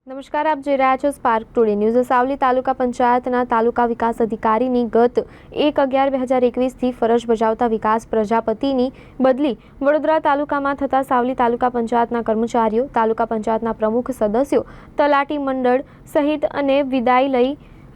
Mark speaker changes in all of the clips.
Speaker 1: નમસ્કાર, આપ જોઈ રહ્યા છો સ્પાર્ક ટુડે ન્યૂઝ। સાવલી તાલુકા પંચાયતના તાલુકા વિકાસ અધિકારીની ગત 1/11/2021થી ફરજ બજાવતા વિકાસ પ્રજાપતિની બદલી વડોદરા તાલુકામાં થતા સાવલી તાલુકા પંચાયતના કર્મચારીઓ, તાલુકા પંચાયતના પ્રમુખ સદસ્યો, તલાટી મંડળ સહિત અને વિદાય લઈ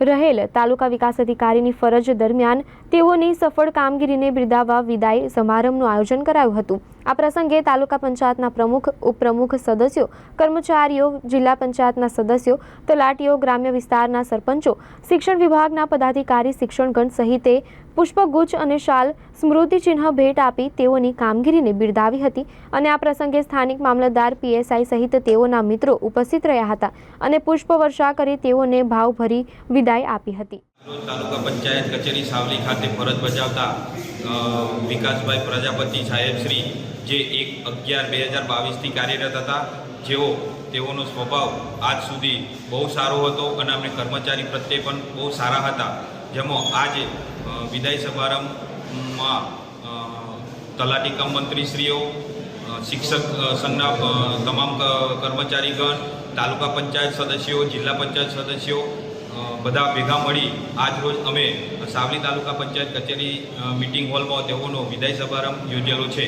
Speaker 1: રહેલ તાલુકા વિકાસ અધિકારીની ફરજ દરમિયાન તેઓની સફળ કામગીરીને બિરદાવવા વિદાય સમારંભનું આયોજન કરાયું હતું। આ પ્રસંગે તાલુકા પંચાયતના પ્રમુખ, ઉપપ્રમુખ સદસ્યો, કર્મચારીઓ, જિલ્લા પંચાયતના સદસ્યો, તલાટીઓ, ગ્રામ્ય વિસ્તારના સરપંચો, શિક્ષણ વિભાગના પદાધિકારી, શિક્ષણગણ સહિતે પુષ્પગુચ્છ અને શાલ સ્મૃતિચિહ્ન ભેટ આપી તેઓની કામગીરીને બિરદાવી હતી અને આ પ્રસંગે સ્થાનિક મામલતદાર, પીએસઆઈ સહિત તેઓના મિત્રો ઉપસ્થિત રહ્યા હતા અને પુષ્પવર્ષા કરી તેઓને ભાવભરી વિદાય આપી હતી।
Speaker 2: તાલુકા પંચાયત કચેરી સાવલી ખાતે ફરજ બજાવતા વિકાસભાઈ પ્રજાપતિ સાહેબશ્રી જે 1/11/2022થી કાર્યરત હતા, તેઓનો સ્વભાવ આજ સુધી બહુ સારો હતો અને અમને કર્મચારી પ્રત્યે પણ બહુ સારા હતા। જેમાં આજે વિદાય સમારંભમાં તલાટી કમ મંત્રીશ્રીઓ, શિક્ષક સંઘના તમામ કર્મચારીગણ, તાલુકા પંચાયત સદસ્યો, જિલ્લા પંચાયત સદસ્યો બધા ભેગા મળી આજ રોજ અમે સાવલી તાલુકા પંચાયત કચેરી મિટિંગ હોલમાં તેઓનો વિદાય સમારંભ યોજેલો છે।